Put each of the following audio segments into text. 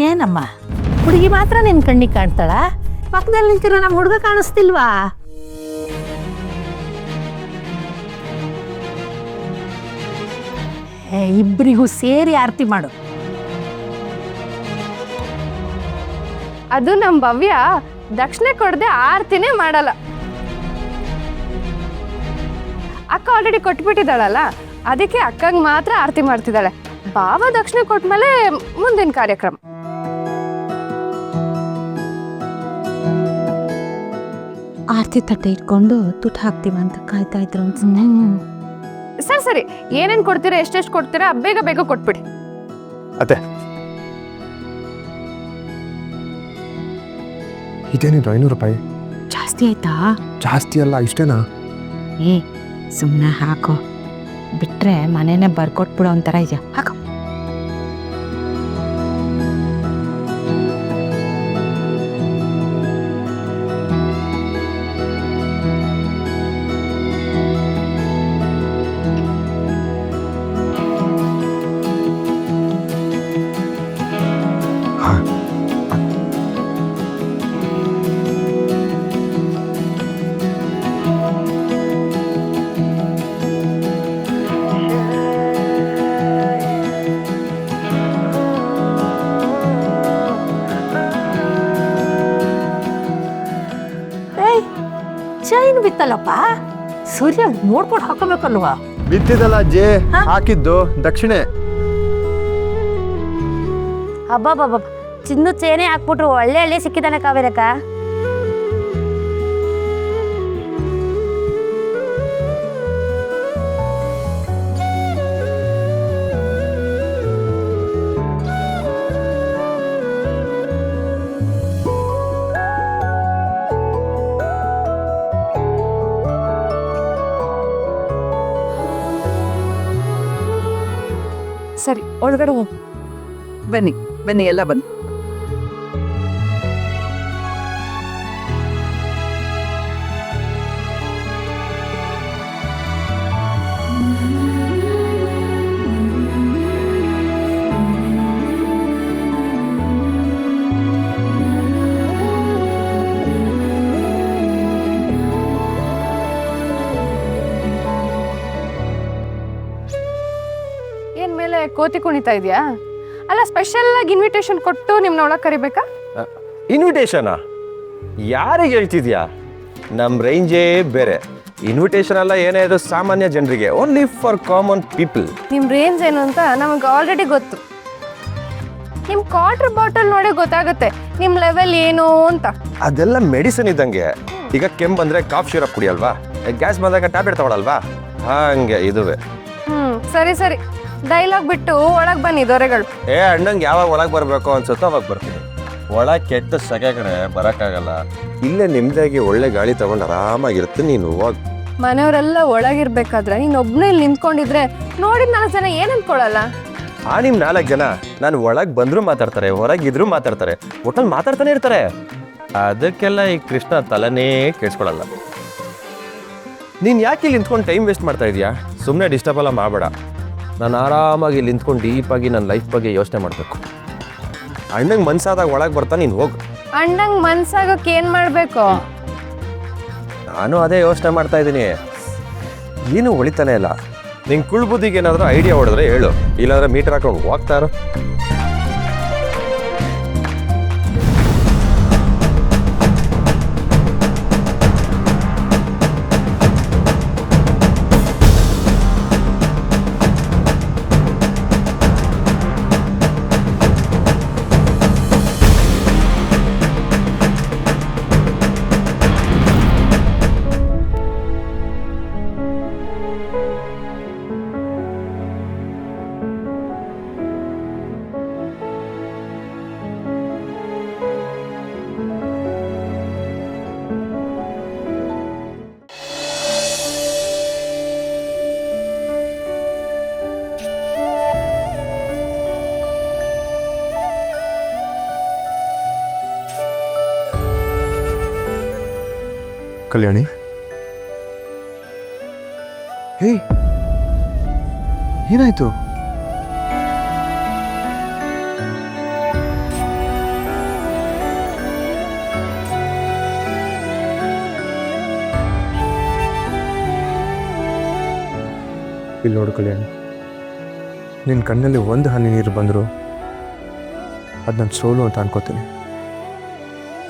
ಏನಮ್ಮ ಹುಡುಗಿ ಮಾತ್ರ ನಿನ್ನ ಕಣ್ಣಿಗೆ ಕಾಣ್ತಾಳ, ಪಕ್ಕದಲ್ಲಿ ನಿಂತಿರೋ ನಮ್ಮ ಹುಡುಗ ಕಾಣಿಸ್ತಿಲ್ವಾ? ಇಬ್ಬರಿಗೂ ಸೇರಿ ಆರತಿ ಮಾಡು. ಅದು ನಮ್ಮ ಭವ್ಯ ದಕ್ಷಿಣೆ ಕೊಡದೆ ಆರತಿನೇ ಮಾಡಲ್ಲ. ಅಕ್ಕ ಆಲ್ರೆಡಿ ಕೊಟ್ಬಿಟ್ಟಿದ್ದಾಳಲ್ಲ, ಅದಕ್ಕೆ ಅಕ್ಕಂಗೆ ಮಾತ್ರ ಆರತಿ ಮಾಡ್ತಿದ್ದಾಳೆ. ಭಾವ ದಕ್ಷಿಣೆ ಕೊಟ್ಮೇಲೆ ಮುಂದಿನ ಕಾರ್ಯಕ್ರಮ. ಆರತಿ ತಟ್ಟೆ ಇಟ್ಕೊಂಡು ತುಟ್ಟು ಹಾಕ್ತೀವಂತ ಕಾಯ್ತಾ ಇದ್ರು ಅನ್ಸುತ್ತೆ. ಸರಿ ಸರಿ, ಏನೇನು ಕೊಡ್ತೀರಾ, ಎಷ್ಟೆಷ್ಟು ಕೊಡ್ತೀರಾ, ಬೇಗ ಬೇಗ ಕೊಟ್ಬಿಡಿ. ಅತ್ತೆ ಇದೇನಿದು 500 ರೂಪಾಯಿ? ಜಾಸ್ತಿ ಆಯ್ತಾ? ಜಾಸ್ತಿ ಅಲ್ಲ, ಇಷ್ಟೇನಾ? ಏ ಸುಮ್ಮನೆ ಹಾಕೋ, ಬಿಟ್ರೆ ಮನೇನೆ ಬರ್ಕೊಟ್ಬಿಡೋ ಒಂಥರ ಇದೆಯಾ, ಹಾಕೋ. ಚೈನ್ ಬಿತ್ತಲ್ಲಪ್ಪ, ಸೂರ್ಯ ನೋಡ್ಕೊಂಡು ಹಾಕೋಬೇಕಲ್ವಾ? ಬಿತ್ತಿದಲ್ಲ ಅಜ್ಜಿ, ಹಾಕಿದ್ದು ದಕ್ಷಿಣೆ. ಹಬ್ಬ ಚಿನ್ನು ಚೇನೆ ಹಾಕ್ಬಿಟ್ರು, ಒಳ್ಳೆ ಸಿಕ್ಕಿದಾನೆ ಕಾವೇರಕ್ಕ. ಸರಿ, ಒಳಗಡೆ ಹೋಗಿ ಬನ್ನಿ ಬನ್ನಿ, ಎಲ್ಲ ಬನ್ನಿ. ಏನ್ ಮೇಲೆ ಕೋತಿ ಕುಣಿತಾ ಇದೆಯಾ? ಅಲ್ಲ, ಸ್ಪೆಷಲ್ ಆಗಿ ಇನ್ವಿಟೇಷನ್ ಕೊಟ್ಟು ನಿಮ್ನ ಒಳಗೆ ಕರಿಬೇಕಾ? ಇನ್ವಿಟೇಷನಾ? ಯಾರಿಗೆ ಹೇಳ್ತಿದ್ಯಾ? ನಮ್ಮ ರೇಂಜೇ ಬೇರೆ. ಇನ್ವಿಟೇಷನ್ ಅಲ್ಲ, ಏನೇ ಇದು ಸಾಮಾನ್ಯ ಜನರಿಗೆ, ಓನ್ಲಿ ಫಾರ್ ಕಾಮನ್ ಪೀಪಲ್. ನಿಮ್ಮ ರೇಂಜ್ ಏನು ಅಂತ ನಮಗೆ ಆಲ್ರೆಡಿ ಗೊತ್ತು. ನಿಮ್ಮ ಕ್ವಾರ್ಟರ್ ಬಾಟಲ್ ನೋಡಿ ಗೊತ್ತಾಗುತ್ತೆ ನಿಮ್ಮ ಲೆವೆಲ್ ಏನು ಅಂತ. ಅದೆಲ್ಲ ಮೆಡಿಸಿನ್ ಇದ್ದಂಗೆ. ಈಗ ಕೆಮ್ಮು ಬಂದರೆ ಕಾಫ್ ಸಿರಪ್ ಕುಡಿಯಲ್ವಾ, ಗ್ಯಾಸ್ ಬಂದಾಗ ಟ್ಯಾಬ್ಲೆಟ್ ತಗೊಳಲ್ವಾ, ಹಾಗೆ ಇದುವೆ. ಸರಿ ಸರಿ, ಡೈಲಾಗ್ ಬಿಟ್ಟು ಒಳಗೆ ಬನ್ನಿ ದೊರೆಗಳು. ಅಣ್ಣಂಗೆ ಯಾವಾಗ ಒಳಗೆ ಬರಬೇಕು ಅನ್ಸುತ್ತೋ ಅವಾಗ ಬರ್ತೀನಿ. ಒಳಗೆ ಕೆಟ್ಟ ಸಗೆ ಕಡೆ ಬರೋಕ್ಕಾಗಲ್ಲ. ಇಲ್ಲೇ ನಿಮ್ದಾಗಿ ಒಳ್ಳೆ ಗಾಳಿ ತಗೊಂಡು ಆರಾಮಾಗಿರುತ್ತೆ. ನೀನು ಹೋಗಿ. ಮನೆಯವರೆಲ್ಲ ಒಳಗಿರ್ಬೇಕಾದ್ರೆ ನೀನು ಒಬ್ಬನೇ ಇಲ್ಲಿ ನಿಂತ್ಕೊಂಡಿದ್ರೆ ನೋಡಿದ 4 ಜನ ಏನು ಅನ್ಕೊಳ್ಳಲ್ಲ? ನಿಮ್ಮ 4 ಜನ ನಾನು ಒಳಗೆ ಬಂದರೂ ಮಾತಾಡ್ತಾರೆ, ಹೊರಗಿದ್ರು ಮಾತಾಡ್ತಾರೆ, ಒಟ್ಟಲ್ಲಿ ಮಾತಾಡ್ತಾನೆ ಇರ್ತಾರೆ. ಅದಕ್ಕೆಲ್ಲ ಈ ಕೃಷ್ಣ ತಲೆನೇ ಕೆಡ್ಸ್ಕೊಳಲ್ಲ. ನೀನು ಯಾಕೆ ಇಲ್ಲಿ ನಿಂತ್ಕೊಂಡು ಟೈಮ್ ವೇಸ್ಟ್ ಮಾಡ್ತಾ ಇದೀಯಾ? ಸುಮ್ಮನೆ ಡಿಸ್ಟರ್ಬ್ ಎಲ್ಲ ಮಾಡಬೇಡ. ನಾನು ಆರಾಮಾಗಿ ಇಲ್ಲಿ ನಿಂತ್ಕೊಂಡು ಡೀಪಾಗಿ ನನ್ನ ಲೈಫ್ ಬಗ್ಗೆ ಯೋಚನೆ ಮಾಡಬೇಕು. ಅಣ್ಣಂಗೆ ಮನ್ಸಾದಾಗ ಒಳಗೆ ಬರ್ತಾ ನೀನು ಹೋಗು. ಅಣ್ಣಂಗೆ ಮನ್ಸಾಗಕ್ಕೆ ಏನು ಮಾಡಬೇಕು? ನಾನು ಅದೇ ಯೋಚನೆ ಮಾಡ್ತಾ ಇದ್ದೀನಿ. ಏನು ಉಳಿತಾನೆ ಇಲ್ಲ. ನಿಂಗೆ ಕುಳ್ಬುದ್ದಿಗೆ ಏನಾದರೂ ಐಡಿಯಾ ಹೊಡೆದ್ರೆ ಹೇಳು, ಇಲ್ಲಾಂದ್ರೆ ಮೀಟರ್ ಹಾಕೊಂಡು ಹೋಗ್ತಾರೋ. ಕಲ್ಯಾಣಿ, ಹೇ ಏನಾಯ್ತು? ಇಲ್ಲಿ ನೋಡು ಕಲ್ಯಾಣಿ, ನಿನ್ನ ಕಣ್ಣಲ್ಲಿ ಒಂದು ಹನಿ ನೀರು ಬಂದರೂ ಅದು ನನ್ನ ಸೋಲು ಅಂತ ಅನ್ಕೋತೀನಿ.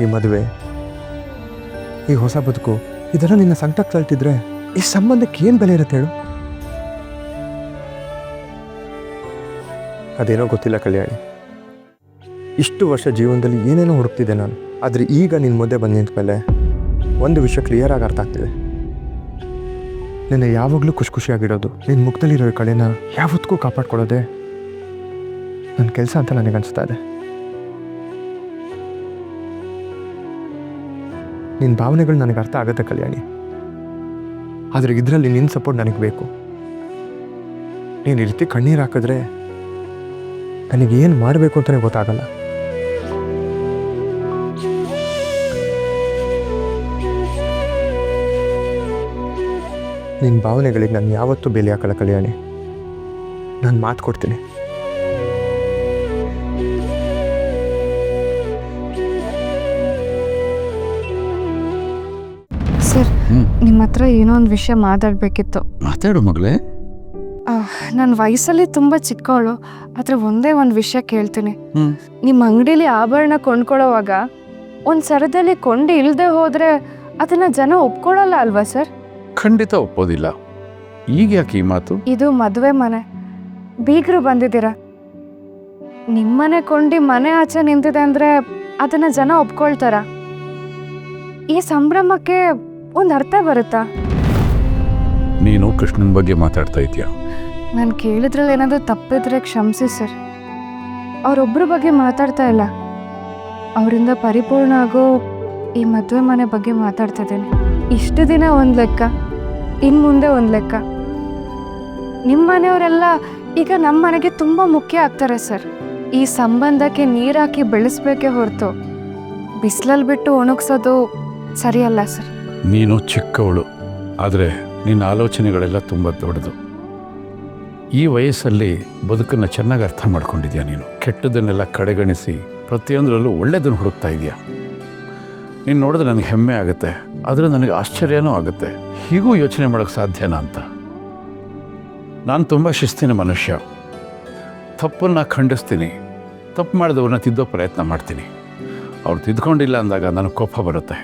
ಈ ಮದುವೆ, ಈ ಹೊಸ ಬದುಕು, ಇದೆಲ್ಲ ನಿನ್ನ ಸಂಕಟಕ್ಕೆ ತಳ್ತಿದ್ರೆ ಈ ಸಂಬಂಧಕ್ಕೆ ಏನು ಬೆಲೆ ಇರುತ್ತೆ ಹೇಳು? ಅದೇನೋ ಗೊತ್ತಿಲ್ಲ ಕಲ್ಯಾಣಿ, ಇಷ್ಟು ವರ್ಷ ಜೀವನದಲ್ಲಿ ಏನೇನೋ ಹುಡುಕ್ತಿದ್ದೆ ನಾನು. ಆದರೆ ಈಗ ನಿನ್ನ ಮುದ್ದೆ ಬಂದು ನಿಂತ ಮೇಲೆ ಒಂದು ವಿಷಯ ಕ್ಲಿಯರಾಗಿ ಅರ್ಥ ಆಗ್ತಿದೆ. ನಿನ್ನೆ ಯಾವಾಗಲೂ ಖುಷಿಯಾಗಿರೋದು, ನಿನ್ನ ಮುಖದಲ್ಲಿರೋ ಈ ಕಳೆನ ಯಾವತ್ತಿಗೂ ಕಾಪಾಡ್ಕೊಳ್ಳೋದೆ ನನ್ನ ಕೆಲಸ ಅಂತ ನನಗನ್ನಿಸ್ತಾ ಇದೆ. ನಿನ್ನ ಭಾವನೆಗಳು ನನಗೆ ಅರ್ಥ ಆಗುತ್ತೆ ಕಲ್ಯಾಣಿ, ಆದರೆ ಇದರಲ್ಲಿ ನಿನ್ನ ಸಪೋರ್ಟ್ ನನಗೆ ಬೇಕು. ನೀನು ಈ ರೀತಿ ಕಣ್ಣೀರು ಹಾಕಿದ್ರೆ ನನಗೇನು ಮಾಡಬೇಕು ಅಂತಲೇ ಗೊತ್ತಾಗಲ್ಲ. ನಿನ್ನ ಭಾವನೆಗಳಿಗೆ ನಾನು ಯಾವತ್ತೂ ಬೆಲೆ ಹಾಕಲ್ಲ ಕಲ್ಯಾಣಿ. ನಾನು ಮಾತು ಕೊಡ್ತೀನಿ. ಸರ್, ನಿಮ್ಮ ಹತ್ರ ಏನೋ ಒಂದು ವಿಷಯ ಮಾತಾಡಬೇಕಿತ್ತು. ಮಾತಾಡು ಮಗಳೇ. ನನ್ನ ವಯಸ್ಸಲ್ಲಿ ತುಂಬ ಚಿಕ್ಕವಳು, ಆದರೆ ಒಂದೇ ಒಂದು ವಿಷಯ ಕೇಳ್ತೀನಿ. ನಿಮ್ಮ ಅಂಗಡಿಲಿ ಆಭರಣ ಕೊಂಡ್ಕೊಳ್ಳೋವಾಗ ಒಂದು ಸರದಲ್ಲಿ ಕೊಂಡು ಇಲ್ಲದೆ ಹೋದರೆ ಅದನ್ನು ಜನ ಒಪ್ಕೊಳ್ಳಲ್ಲ ಅಲ್ವಾ ಸರ್? ಖಂಡಿತ ಒಪ್ಪೋದಿಲ್ಲ. ಈಗ ಯಾಕೆ ಈ ಮಾತು? ಇದು ಮದುವೆ ಮನೆ, ಬೀಗರು ಬಂದಿದ್ದೀರ. ನಿಮ್ಮನೆ ಕೊಂಡು ಮನೆ ಆಚೆ ನಿಂತಿದೆ ಅಂದರೆ ಅದನ್ನು ಜನ ಒಪ್ಕೊಳ್ತಾರ? ಈ ಸಂಭ್ರಮಕ್ಕೆ ಒಂದು ಅರ್ಥ ಬರುತ್ತಾ? ನೀನು ಕೃಷ್ಣನ ಬಗ್ಗೆ ಮಾತಾಡ್ತಾ ಇದೆಯಾ? ನಾನು ಕೇಳಿದ್ರಲ್ಲಿ ಏನಾದರೂ ತಪ್ಪಿದ್ರೆ ಕ್ಷಮಿಸಿ ಸರ್. ಅವರೊಬ್ಬರ ಬಗ್ಗೆ ಮಾತಾಡ್ತಾ ಇಲ್ಲ, ಅವರಿಂದ ಪರಿಪೂರ್ಣ ಆಗೋ ಈ ಮದುವೆ ಮನೆ ಬಗ್ಗೆ ಮಾತಾಡ್ತಾ ಇದ್ದೇನೆ. ಇಷ್ಟು ದಿನ ಒಂದು ಲೆಕ್ಕ, ಇನ್ನು ಮುಂದೆ ಒಂದು ಲೆಕ್ಕ. ನಿಮ್ಮ ಮನೆಯವರೆಲ್ಲ ಈಗ ನಮ್ಮ ಮನೆಗೆ ತುಂಬ ಮುಖ್ಯ ಆಗ್ತಾರೆ ಸರ್. ಈ ಸಂಬಂಧಕ್ಕೆ ನೀರಾಕಿ ಬೆಳೆಸ್ಬೇಕೇ ಹೊರತು ಬಿಸಿಲಲ್ಲಿ ಬಿಟ್ಟು ಒಣಗಿಸೋದು ಸರಿಯಲ್ಲ ಸರ್. ನೀನು ಚಿಕ್ಕವಳು, ಆದರೆ ನಿನ್ನ ಆಲೋಚನೆಗಳೆಲ್ಲ ತುಂಬ ದೊಡ್ಡದು. ಈ ವಯಸ್ಸಲ್ಲಿ ಬದುಕನ್ನು ಚೆನ್ನಾಗಿ ಅರ್ಥ ಮಾಡ್ಕೊಂಡಿದ್ಯಾ ನೀನು. ಕೆಟ್ಟದನ್ನೆಲ್ಲ ಕಡೆಗಣಿಸಿ ಪ್ರತಿಯೊಂದರಲ್ಲೂ ಒಳ್ಳೆಯದನ್ನು ಹುಡುಕ್ತಾ ಇದೆಯಾ. ನೀನು ನೋಡಿದ್ರೆ ನನಗೆ ಹೆಮ್ಮೆ ಆಗುತ್ತೆ, ಆದರೆ ನನಗೆ ಆಶ್ಚರ್ಯನೂ ಆಗುತ್ತೆ. ಹೀಗೂ ಯೋಚನೆ ಮಾಡೋಕ್ಕೆ ಸಾಧ್ಯನಾ ಅಂತ. ನಾನು ತುಂಬ ಶಿಸ್ತಿನ ಮನುಷ್ಯ. ತಪ್ಪನ್ನು ಖಂಡಿಸ್ತೀನಿ, ತಪ್ಪು ಮಾಡಿದವ್ರನ್ನ ತಿದ್ದೋ ಪ್ರಯತ್ನ ಮಾಡ್ತೀನಿ. ಅವ್ರು ತಿದ್ಕೊಂಡಿಲ್ಲ ಅಂದಾಗ ನನಗೆ ಕೋಪ ಬರುತ್ತೆ.